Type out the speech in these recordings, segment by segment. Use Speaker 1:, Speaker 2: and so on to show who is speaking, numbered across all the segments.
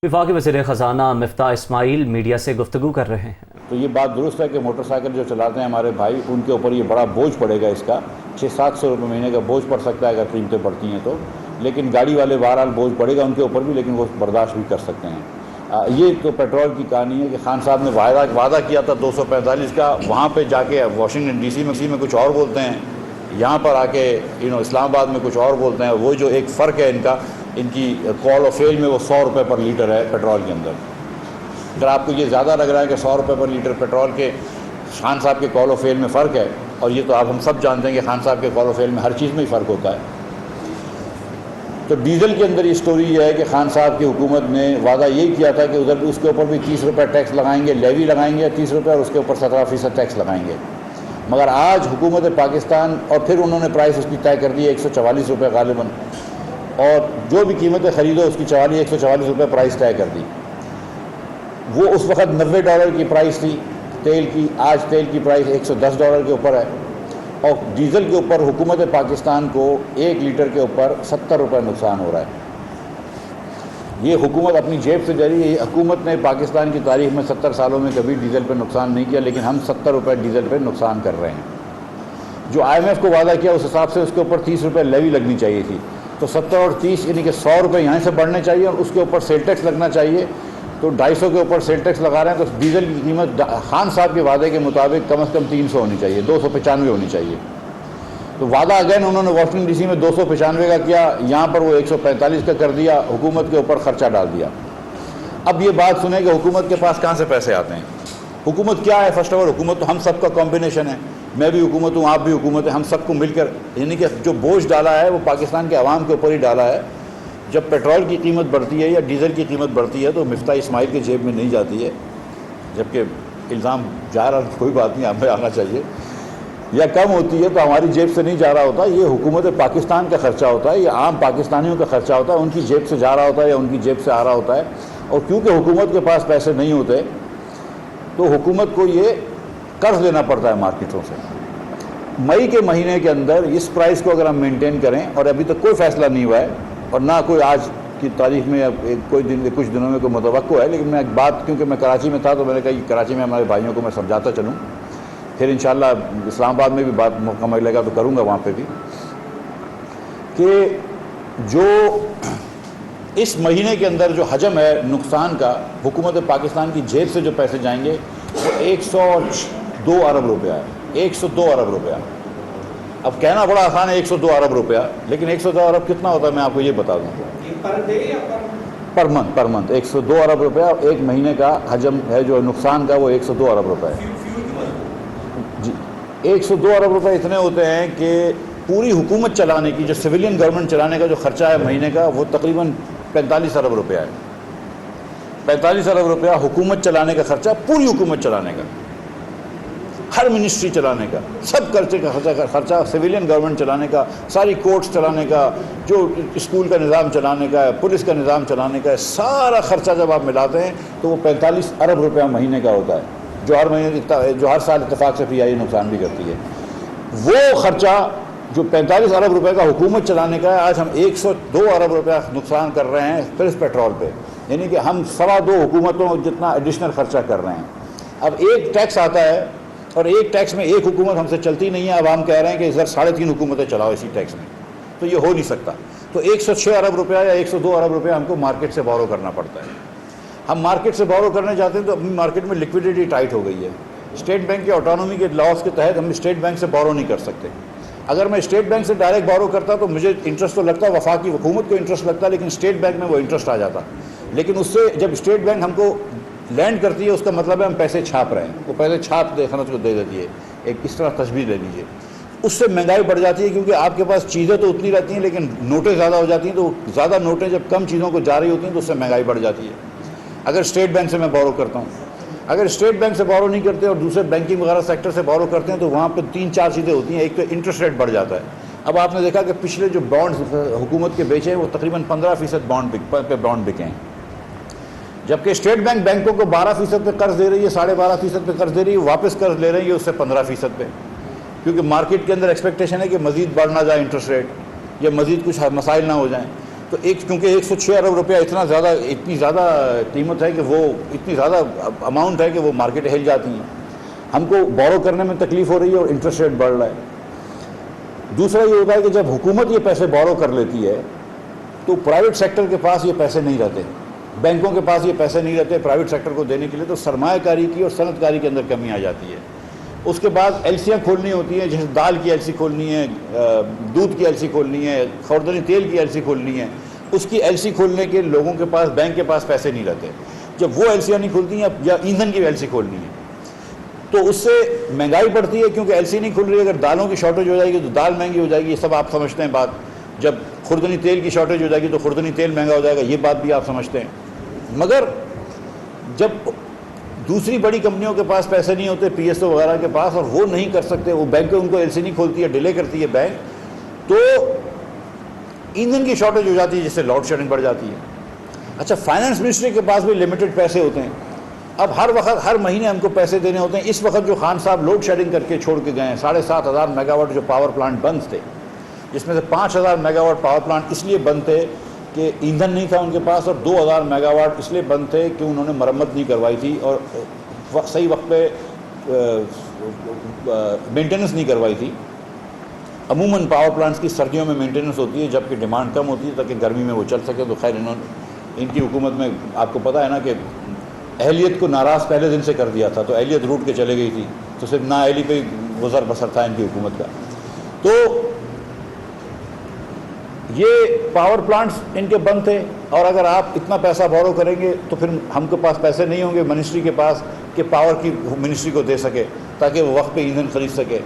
Speaker 1: وفاقی وزیر خزانہ مفتاح اسماعیل میڈیا سے گفتگو کر رہے ہیں۔
Speaker 2: تو یہ بات درست ہے کہ موٹر سائیکل جو چلاتے ہیں ہمارے بھائی، ان کے اوپر یہ بڑا بوجھ پڑے گا، اس کا 600-700 روپے مہینے کا بوجھ پڑ سکتا ہے اگر قیمتیں بڑھتی ہیں تو، لیکن گاڑی والے بہرحال بوجھ پڑے گا ان کے اوپر بھی، لیکن وہ برداشت بھی کر سکتے ہیں۔ یہ تو پیٹرول کی کہانی ہے کہ خان صاحب نے وعدہ کیا تھا 245 کا، وہاں پہ جا کے واشنگٹن ڈی سی میں کچھ اور بولتے ہیں، یہاں پر آ کے اسلام آباد میں کچھ اور بولتے ہیں۔ وہ جو ایک فرق ہے ان کی کال آف فیل میں، وہ 100 روپے پر لیٹر ہے پیٹرول کے اندر۔ اگر آپ کو یہ زیادہ لگ رہا ہے کہ 100 روپے پر لیٹر پیٹرول کے خان صاحب کے کال آف فیل میں فرق ہے، اور یہ تو آپ ہم سب جانتے ہیں کہ خان صاحب کے کال آف فیل میں ہر چیز میں ہی فرق ہوتا ہے، تو ڈیزل کے اندر یہ سٹوری یہ ہے کہ خان صاحب کی حکومت نے وعدہ یہی کیا تھا کہ ادھر اس کے اوپر بھی 30 روپے ٹیکس لگائیں گے، لیوی لگائیں گے 30 روپے، اور اس کے اوپر 17% ٹیکس لگائیں گے۔ مگر آج حکومت پاکستان، اور پھر انہوں نے پرائس اس کی طے کر دی 144 روپے غالباً، اور جو بھی قیمتیں خریدو اس کی 144 روپے پرائس طے کر دی۔ وہ اس وقت $90 کی پرائس تھی تیل کی، آج تیل کی پرائس $110 کے اوپر ہے، اور ڈیزل کے اوپر حکومت پاکستان کو 1 لیٹر کے اوپر 70 روپے نقصان ہو رہا ہے۔ یہ حکومت اپنی جیب سے دے رہی ہے۔ یہ حکومت نے پاکستان کی تاریخ میں 70 سالوں میں کبھی ڈیزل پہ نقصان نہیں کیا، لیکن ہم 70 روپے ڈیزل پہ نقصان کر رہے ہیں۔ جو IMF کو وعدہ کیا اس حساب سے اس کے اوپر 30 روپے لیوی لگنی چاہیے تھی، تو 70 اور 30 یعنی کہ 100 روپے یہاں سے بڑھنے چاہیے، اور اس کے اوپر سیل ٹیکس لگنا چاہیے، تو 250 کے اوپر سیل ٹیکس لگا رہے ہیں، تو ڈیزل کی قیمت خان صاحب کے وعدے کے مطابق کم از کم 300 ہونی چاہیے، 295 ہونی چاہیے۔ تو وعدہ اگین انہوں نے واشنگٹن ڈی سی میں 295 کا کیا، یہاں پر وہ 145 کا کر دیا، حکومت کے اوپر خرچہ ڈال دیا۔ اب یہ بات سنیں کہ حکومت کے پاس کہاں سے پیسے آتے ہیں۔ حکومت کیا ہے؟ فرسٹ آف آل حکومت تو ہم سب کا کمبینیشن ہے، میں بھی حکومت ہوں، آپ بھی حکومت ہے، ہم سب کو مل کر، یعنی کہ جو بوجھ ڈالا ہے وہ پاکستان کے عوام کے اوپر ہی ڈالا ہے۔ جب پیٹرول کی قیمت بڑھتی ہے یا ڈیزل کی قیمت بڑھتی ہے تو مفتاح اسماعیل کی جیب میں نہیں جاتی ہے، جبکہ الزام جا رہا کوئی بات نہیں، ہمیں آنا چاہیے، یا کم ہوتی ہے تو ہماری جیب سے نہیں جا رہا ہوتا، یہ حکومت پاکستان کا خرچہ ہوتا ہے، یہ عام پاکستانیوں کا خرچہ ہوتا ہے، ان کی جیب سے جا رہا ہوتا ہے یا ان کی جیب سے آ رہا ہوتا ہے۔ اور کیونکہ حکومت کے پاس پیسے نہیں ہوتے تو حکومت کو یہ قرض لینا پڑتا ہے مارکیٹوں سے۔ مئی کے مہینے کے اندر اس پرائس کو اگر ہم مینٹین کریں، اور ابھی تک کوئی فیصلہ نہیں ہوا ہے، اور نہ کوئی آج کی تاریخ میں کچھ دنوں میں کوئی متوقع ہے، لیکن میں ایک بات، کیونکہ میں کراچی میں تھا تو میں نے کہا کہ کراچی میں ہمارے بھائیوں کو میں سمجھاتا چلوں، پھر انشاءاللہ اسلام آباد میں بھی بات موقع ملے گا تو کروں گا وہاں پہ بھی، کہ جو اس مہینے کے اندر جو حجم ہے نقصان کا، حکومت پاکستان کی جیب سے جو پیسے جائیں گے وہ 102 ارب روپیہ ہے، 102 ارب روپیہ۔ اب کہنا بڑا آسان ہے 102 ارب روپیہ، لیکن 102 ارب کتنا ہوتا ہے میں آپ کو یہ بتا دوں، پر منتھ 102 ارب روپیہ ایک مہینے کا حجم ہے، جو نقصان کا وہ 102 ارب روپے ہے جی۔ 102 ارب روپے اتنے ہوتے ہیں کہ پوری حکومت چلانے کی، جو سویلین گورنمنٹ چلانے کا جو خرچہ ہے مہینے کا، وہ تقریباً 45 ارب روپیہ ہے۔ 45 ارب روپیہ حکومت چلانے کا خرچہ، پوری حکومت چلانے کا، ہر منسٹری چلانے کا، سب خرچے کا خرچہ سویلین گورنمنٹ چلانے کا، ساری کورٹس چلانے کا، جو اسکول کا نظام چلانے کا ہے، پولیس کا نظام چلانے کا ہے، سارا خرچہ جب آپ ملاتے ہیں تو وہ 45 ارب روپیہ مہینے کا ہوتا ہے، جو ہر سال اتفاق سے PI نقصان بھی کرتی ہے۔ وہ خرچہ جو 45 ارب روپے کا حکومت چلانے کا ہے، آج ہم 102 ارب روپیہ نقصان کر رہے ہیں صرف پیٹرول پہ، یعنی کہ ہم 2.25 حکومتوں جتنا ایڈیشنل خرچہ کر رہے ہیں۔ اب ایک ٹیکس آتا ہے، اور ایک ٹیکس میں ایک حکومت ہم سے چلتی نہیں ہے، اب ہم کہہ رہے ہیں کہ ادھر 3.5 حکومتیں چلاؤ اسی ٹیکس میں، تو یہ ہو نہیں سکتا۔ تو 106 ارب روپیہ یا 102 ارب روپیہ ہم کو مارکیٹ سے بورو کرنا پڑتا ہے۔ ہم مارکیٹ سے بورو کرنے جاتے ہیں تو اپنی مارکیٹ میں لیکویڈیٹی ٹائٹ ہو گئی ہے۔ اسٹیٹ بینک کے آٹونومی کے لاز کے تحت ہم اسٹیٹ بینک سے بورو نہیں کر سکتے۔ اگر میں اسٹیٹ بینک سے ڈائریکٹ بورو کرتا تو مجھے انٹرسٹ تو لگتا، وفاقی حکومت کو انٹرسٹ لگتا، لیکن اسٹیٹ بینک میں وہ انٹرسٹ آ جاتا۔ لیکن اس سے جب اسٹیٹ بینک ہم کو لینڈ کرتی ہے، اس کا مطلب ہے ہم پیسے چھاپ رہے ہیں، وہ پیسے چھاپ خرچ کو دے دیتی ہے۔ ایک اس طرح تشبیہ لے لیجیے، اس سے مہنگائی بڑھ جاتی ہے، کیونکہ آپ کے پاس چیزیں تو اتنی رہتی ہیں لیکن نوٹیں زیادہ ہو جاتی ہیں، تو زیادہ نوٹیں جب کم چیزوں کو جاری ہوتی ہیں تو اس سے مہنگائی بڑھ جاتی ہے۔ اگر اسٹیٹ بینک سے میں بورو کرتا ہوں، اگر اسٹیٹ بینک سے بورو نہیں کرتے اور دوسرے بینکنگ وغیرہ سیکٹر سے بورو کرتے ہیں تو وہاں پہ 3-4 چیزیں ہوتی ہیں۔ ایک تو انٹرسٹ ریٹ بڑھ جاتا ہے۔ اب آپ نے دیکھا کہ پچھلے جو بانڈز حکومت کے بیچے ہیں وہ تقریباً 15% بانڈ بکے ہیں، جبکہ اسٹیٹ بینک بینکوں کو 12% پہ قرض دے رہی ہے، 12.5% پہ قرض دے رہی ہے، واپس قرض لے رہی ہے اس سے 15% پہ، کیونکہ مارکیٹ کے اندر ایکسپیکٹیشن ہے کہ مزید بڑھ نہ جائے انٹرسٹ ریٹ، یا مزید کچھ مسائل نہ ہو جائیں۔ تو کیونکہ 106 ارب روپیہ اتنی زیادہ قیمت ہے کہ وہ اتنی زیادہ اماؤنٹ ہے کہ وہ مارکیٹ ہل جاتی ہیں. ہم کو بورو کرنے میں تکلیف ہو رہی ہے اور انٹرسٹ ریٹ بڑھ رہا ہے. دوسرا یہ ہوتا ہے کہ جب حکومت یہ پیسے بورو کر لیتی ہے تو پرائیویٹ سیکٹر کے پاس یہ پیسے نہیں رہتے, بینکوں کے پاس یہ پیسے نہیں رہتے پرائیویٹ سیکٹر کو دینے کے لیے, تو سرمایہ کاری کی اور صنعت کاری کے اندر کمی آ جاتی ہے. اس کے بعد ایلسیاں کھولنی ہوتی ہیں, جیسے دال کی ایلسی کھولنی ہے, دودھ کی ایلسی کھولنی ہے, خوردنی تیل کی ایلسی کھولنی ہے. اس کی ایلسی کھولنے کے لوگوں کے پاس, بینک کے پاس پیسے نہیں رہتے. جب وہ ایلسیاں نہیں کھلتی ہیں یا ایندھن کی ایلسی کھولنی ہے تو اس سے مہنگائی بڑھتی ہے, کیونکہ ایلسی نہیں کھل رہی ہے. اگر دالوں کی شارٹیج ہو جائے گی تو دال مہنگی ہو جائے گی, یہ سب آپ سمجھتے ہیں بات. جب خوردنی تیل کی شارٹیج ہو جائے گی تو خوردنی تیل مہنگا ہو جائے گا, یہ بات بھی آپ سمجھتے ہیں. مگر جب دوسری بڑی کمپنیوں کے پاس پیسے نہیں ہوتے, پی ایس او وغیرہ کے پاس, اور وہ نہیں کر سکتے, وہ بینکیں ان کو ایل سی نہیں کھولتی ہے, ڈیلے کرتی ہے بینک, تو ایندھن کی شارٹیج ہو جاتی ہے جس سے لوڈ شیڈنگ بڑھ جاتی ہے. اچھا, فائنانس منسٹری کے پاس بھی لمیٹڈ پیسے ہوتے ہیں. اب ہر مہینے ہم کو پیسے دینے ہوتے ہیں. اس وقت جو خان صاحب لوڈ شیڈنگ کر کے چھوڑ کے گئے ہیں, 7,500 میگا واٹ جو پاور پلانٹ بند تھے, جس میں سے 5,000 میگا واٹ پاور پلانٹ اس لیے بند تھے کہ ایندھن نہیں تھا ان کے پاس, اور 2,000 میگا واٹ اس لیے بند تھے کہ انہوں نے مرمت نہیں کروائی تھی اور صحیح وقت پہ مینٹیننس نہیں کروائی تھی. عموماً پاور پلانٹس کی سردیوں میں مینٹیننس ہوتی ہے جبکہ ڈیمانڈ کم ہوتی ہے تاکہ گرمی میں وہ چل سکے. تو خیر ان کی حکومت میں آپ کو پتہ ہے نا کہ اہلیت کو ناراض پہلے دن سے کر دیا تھا, تو اہلیت روٹ کے چلے گئی تھی, تو صرف نااہلی پہ گزر بسر تھا ان کی حکومت کا. تو یہ پاور پلانٹس ان کے بند تھے, اور اگر آپ اتنا پیسہ بورو کریں گے تو پھر ہم کے پاس پیسے نہیں ہوں گے منسٹری کے پاس کہ پاور کی منسٹری کو دے سکے تاکہ وہ وقت پہ ایندھن خرید سکے,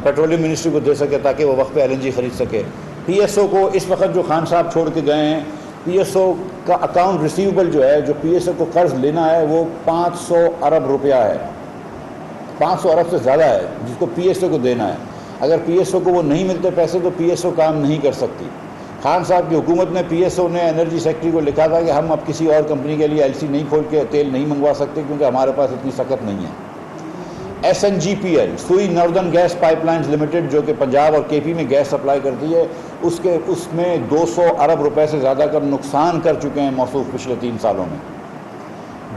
Speaker 2: پیٹرولیم منسٹری کو دے سکے تاکہ وہ وقت پہ LNG خرید سکے. پی ایس او کو اس وقت جو خان صاحب چھوڑ کے گئے ہیں, پی ایس او کا اکاؤنٹ ریسیویبل جو ہے, جو پی ایس او کو قرض لینا ہے وہ 500 ارب روپیہ ہے, 500 ارب سے زیادہ ہے جس کو پی ایس او کو دینا ہے. اگر پی ایس او کو وہ نہیں ملتے پیسے تو پی ایس او کام نہیں کر سکتی. خان صاحب کی حکومت نے, پی ایس او نے انرجی سیکٹری کو لکھا تھا کہ ہم اب کسی اور کمپنی کے لیے ایل سی نہیں کھول کے تیل نہیں منگوا سکتے کیونکہ ہمارے پاس اتنی سخت نہیں ہے. SNGPL Sui northern gas pipelines limited جو کہ پنجاب اور کے پی میں گیس سپلائی کرتی ہے, اس میں 200 ارب روپے سے زیادہ کا نقصان کر چکے ہیں موصوف پچھلے 3 سالوں میں.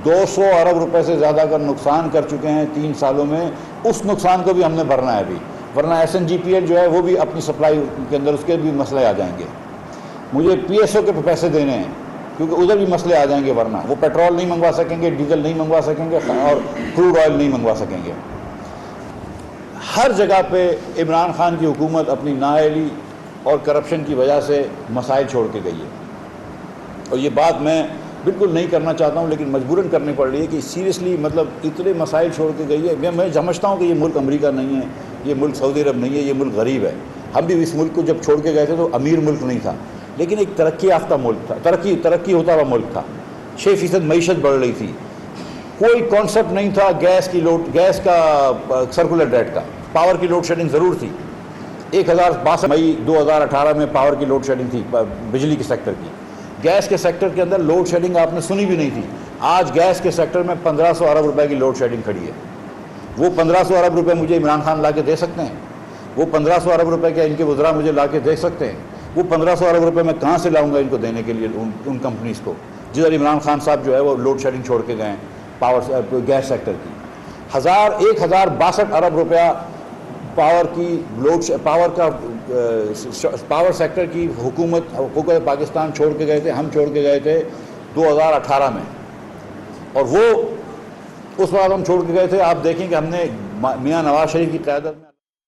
Speaker 2: 200 ارب روپے سے زیادہ کا نقصان کر چکے ہیں 3 سالوں میں. اس نقصان کو بھی ہم نے بھرنا ہے ابھی, ورنہ SNGPL جو ہے وہ بھی اپنی سپلائی کے اندر اس کے بھی مسئلے آ جائیں گے. مجھے پی ایس او کے پیسے دینے ہیں کیونکہ ادھر بھی مسئلے آ جائیں گے, ورنہ وہ پیٹرول نہیں منگوا سکیں گے, ڈیزل نہیں منگوا سکیں گے, اور کروڈ آئل نہیں منگوا سکیں گے. ہر جگہ پہ عمران خان کی حکومت اپنی نااہلی اور کرپشن کی وجہ سے مسائل چھوڑ کے گئی ہے, اور یہ بات میں بالکل نہیں کرنا چاہتا ہوں لیکن مجبوراً کرنی پڑ رہی ہے کہ سیریسلی مطلب اتنے مسائل چھوڑ کے گئی ہے. میں سمجھتا ہوں کہ یہ ملک امریکہ نہیں ہے, یہ ملک سعودی عرب نہیں ہے, یہ ملک غریب ہے. ہم بھی اس ملک کو جب چھوڑ کے گئے تھے تو امیر ملک نہیں تھا, لیکن ایک ترقی یافتہ ملک تھا, ترقی ہوتا ہوا ملک تھا. 6% معیشت بڑھ رہی تھی, کوئی کانسیپٹ نہیں تھا گیس کا سرکولر ریٹ کا. پاور کی لوڈ شیڈنگ ضرور تھی, 1062 مئی 2018 میں پاور کی لوڈ شیڈنگ تھی بجلی کے سیکٹر کی. گیس کے سیکٹر کے اندر لوڈ شیڈنگ آپ نے سنی بھی نہیں تھی. آج گیس کے سیکٹر میں 1500 ارب روپے کی لوڈ شیڈنگ کھڑی ہے. وہ 1500 ارب روپے مجھے عمران خان لا کے دے سکتے ہیں؟ وہ 1500 ارب روپے کے ان کے وزراء مجھے لا کے دے سکتے ہیں؟ وہ 1500 ارب روپے میں کہاں سے لاؤں گا ان کو دینے کے لیے ان کمپنیز کو جدھر عمران خان صاحب جو ہے وہ لوڈ شیڈنگ چھوڑ کے گئے ہیں گیس سیکٹر کی. 1062 ارب روپیہ پاور سیکٹر کی حکومت پاکستان چھوڑ کے گئے تھے, ہم چھوڑ کے گئے تھے 2018 میں, اور وہ اس وقت ہم چھوڑ کے گئے تھے. آپ دیکھیں کہ ہم نے میاں نواز شریف کی قیادت میں